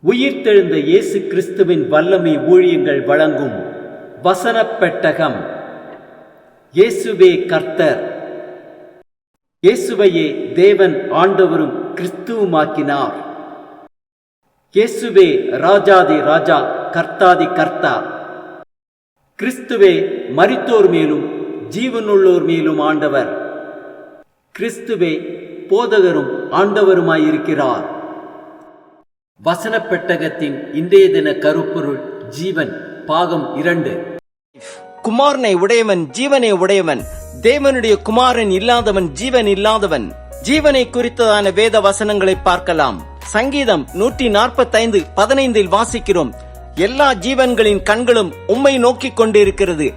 உயிர்த்தெழுந்த இயேசு கிறிஸ்துவின் வல்லமை ஊழியங்கள் வழங்கும் வசனப் பெட்டகம். இயேசுவே கர்த்தர். இயேசுவையே தேவன் ஆண்டவரும் கிறிஸ்துவுமாக்கினார். இயேசுவே ராஜாதி ராஜா, கர்த்தாதி கர்த்தா. கிறிஸ்துவே மரித்தோர் மேலும் ஜீவனுள்ளோர் மேலும் ஆண்டவர். கிறிஸ்துவே போதகரும் ஆண்டவருமாயிருக்கிறார். வசனப் பெட்டகத்தின் இன்றைய தின கருப்பொருள் ஜீவன், பாகம் 2. குமாரனை உடையவன் ஜீவனை உடையவன், தேவனுடைய குமாரன் இல்லாதவன் ஜீவன் இல்லாதவன். ஜீவனை குறித்ததான வேத வசனங்களை பார்க்கலாம். சங்கீதம் 145:15 வாசிக்கிறோம், எல்லா ஜீவன்களின் கண்களும் உம்மை நோக்கிக் கொண்டிருக்கிறது,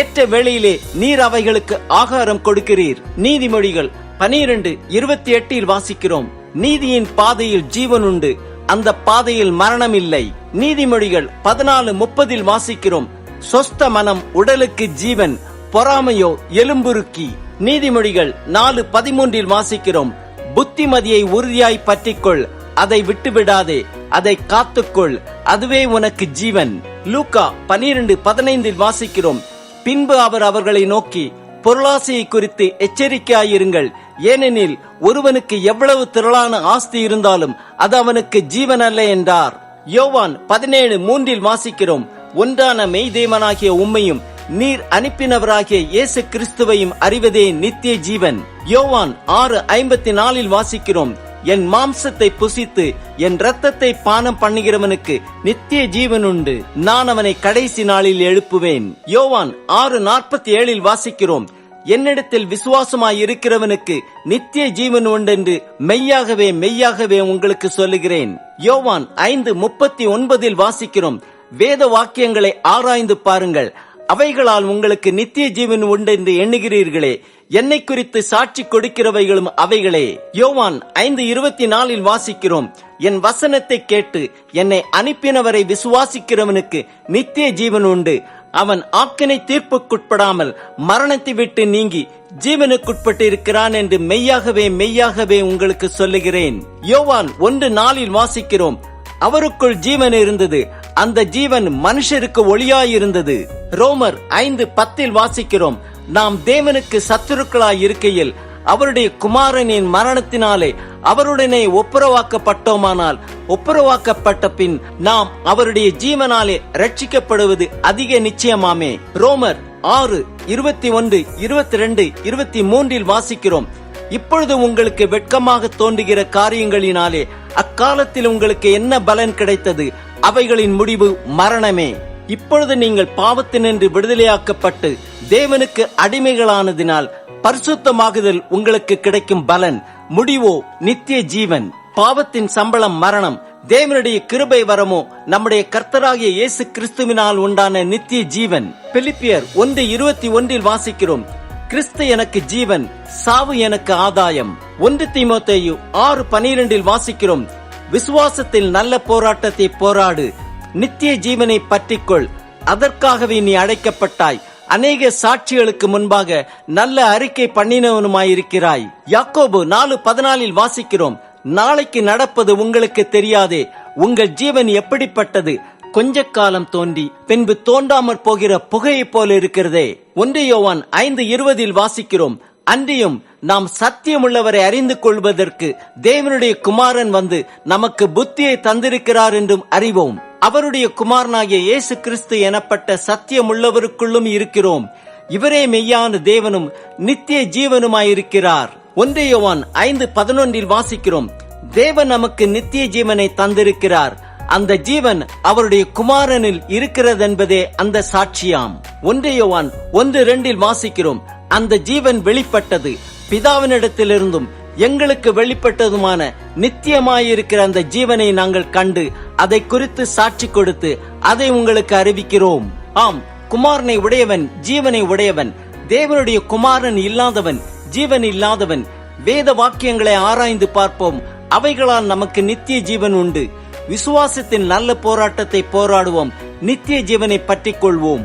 ஏற்ற வேளையிலே நீர் அவைகளுக்கு ஆகாரம் கொடுக்கிறீர். நீதிமொழிகள் 12:28 வாசிக்கிறோம், நீதியின் பாதையில் ஜீவன் உண்டு, அந்த பாதையில் மரணம் இல்லை. நீதிமொழிகள் 14:30 வாசிக்கிறோம், சொஸ்த மனம் உடலுக்கு ஜீவன், பொறாமையோ எலும்புருக்கி. நீதிமொழிகள் 4:13 வாசிக்கிறோம், புத்திமதியை உறுதியாய் பற்றிக்கொள், அதை விட்டுவிடாதே, அதை காத்துக்கொள், அதுவே உனக்கு ஜீவன். லூக்கா 12:15 வாசிக்கிறோம், பின்பு அவர் அவர்களை நோக்கி, பொருளாசையை குறித்து எச்சரிக்கையாயிருங்கள், ஏனெனில் ஒருவனுக்கு எவ்வளவு திரளான ஆஸ்தி இருந்தாலும் அது அவனுக்கு ஜீவன் அல்ல என்றார். யோவான் 17:3 வாசிக்கிறோம், ஒன்றான மெய்தேவனாகிய உம்மையும் நீர் அனுப்பினவராகிய இயேசு கிறிஸ்துவையும் அறிவதே நித்திய ஜீவன். யோவான் 6:54 வாசிக்கிறோம், என் மாம்சத்தை புசித்து என் இரத்தத்தை பானம் பண்ணுகிறவனுக்கு நித்திய ஜீவன் உண்டு, நான் அவனை கடைசி நாளில் எழுப்புவேன். யோவான் 6:47 வாசிக்கிறோம், என்னிடத்தில் விசுவாசமாய் இருக்கிறவனுக்கு நித்திய ஜீவன் உண்டென்று மெய்யாகவே மெய்யாகவே உங்களுக்கு சொல்லுகிறேன். யோவான் 5:39 வாசிக்கிறோம், வேத வாக்கியங்களை ஆராய்ந்து பாருங்கள், அவைகளால் உங்களுக்கு நித்திய ஜீவன் உண்டென்று எண்ணுகிறீர்களே, என்னை குறித்து சாட்சி கொடுக்கிறவைகளும் அவைகளே. யோவான் 5:24 வாசிக்கிறோம், என் வசனத்தை கேட்டு என்னை அனுப்பினவரை விசுவாசிக்கிறவனுக்கு நித்திய ஜீவன் உண்டு, அவன் ஆக்கினை தீர்ப்புக்குட்படாமல் மரணத்தை விட்டு நீங்கி ஜீவனுக்குட்பட்டு இருக்கிறான் என்று மெய்யாகவே மெய்யாகவே உங்களுக்கு சொல்லுகிறேன். யோவான் 1:4 வாசிக்கிறோம், அவருக்குள் ஜீவன் இருந்தது, அந்த ஜீவன் மனுஷருக்கு ஒளியாயிருந்தது. ரோமர் 5:10 வாசிக்கிறோம், நாம் தேவனுக்கு சத்துருக்களாய் இருக்கையில் அவருடைய குமாரனின் மரணத்தினாலே அவருடனே ஒப்புரவாக்கப்பட்டோமானால், ஒப்புரவாக்கப்பட்ட பின் நாம் அவருடைய ஜீவனாலே ரட்சிக்கப்படுவது அதிக நிச்சயமாமே. ரோமர் 6:21, 22, 23 வாசிக்கிறோம், இப்பொழுது உங்களுக்கு வெட்கமாக தோன்றுகிற காரியங்களினாலே அக்காலத்தில் உங்களுக்கு என்ன பலன் கிடைத்தது, அவைகளின் முடிவு மரணமே. இப்பொழுது நீங்கள் பாவத்தினின்று விடுதலையாக்கப்பட்டு தேவனுக்கு அடிமைகளானதினால் பரிசுத்தமாகுதல் உங்களுக்கு கிடைக்கும் பலன், முடிவோ நித்திய ஜீவன். பாவத்தின் சம்பளம் மரணம், தேவனுடைய கிருபை வரமோ நம்முடைய கர்த்தராகிய இயேசு கிறிஸ்துவினால் உண்டான நித்திய ஜீவன். பிலிப்பியர் 1:21 வாசிக்கிறோம், கிறிஸ்து எனக்கு ஜீவன், சாவு எனக்கு ஆதாயம். 1 தீமோத்தேயு 6:12 வாசிக்கிறோம், விசுவாசத்தில் நல்ல போராட்டத்தை போராடு, நித்திய ஜீவனை பற்றிக்கொள், அதற்காகவே நீ அழைக்கப்பட்டாய், அநேக சாட்சிகளுக்கு முன்பாக நல்ல அறிக்கை பண்ணினவனுமாயிருக்கிறாய். யாக்கோபு 4:14 வாசிக்கிறோம், நாளைக்கு நடப்பது உங்களுக்கு தெரியாதே, உங்கள் ஜீவன் எப்படிப்பட்டது, கொஞ்ச காலம் தோன்றி பின்பு தோன்றாமற் போகிற புகையை போல இருக்கிறதே. 1 யோவான் 5:20 வாசிக்கிறோம், அன்றியும் நாம் சத்தியமுள்ளவரை அறிந்து கொள்வதற்கு தேவனுடைய குமாரன் வந்து நமக்கு புத்தியை தந்திருக்கிறார் என்றும் அறிவோம். அவருடைய குமாரனாகிய இயேசு கிறிஸ்து எனப்பட்ட சத்தியமுள்ளவருக்குள்ளும் இருக்கிறோம், இவரே மெய்யான தேவனும் நித்திய ஜீவனுமாயிருக்கிறார். 1 யோவான் 5:11 வாசிக்கிறோம், தேவன் நமக்கு நித்திய ஜீவனை தந்திருக்கிறார், அந்த ஜீவன் அவருடைய குமாரனில் இருக்கிறதென்பதே அந்த சாட்சியாம். 1 யோவான் 1:2 வாசிக்கிறோம், அந்த ஜீவன் வெளிப்பட்டது, பிதாவினிடத்திலிருந்தும் எங்களுக்கு வெளிப்பட்டதுமான நித்தியமாயிருக்கிற அந்த ஜீவனை நாங்கள் கண்டு அதை குறித்து சாட்சி கொடுத்து அதை உங்களுக்கு அறிவிக்கிறோம். ஆம், குமாரனை உடையவன் ஜீவனை உடையவன், தேவனுடைய குமாரன் இல்லாதவன் ஜீவன் இல்லாதவன். வேத வாக்கியங்களை ஆராய்ந்து பார்ப்போம், அவைகளால் நமக்கு நித்திய ஜீவன் உண்டு. விசுவாசத்தின் நல்ல போராட்டத்தை போராடுவோம், நித்திய ஜீவனை பற்றிக் கொள்வோம்.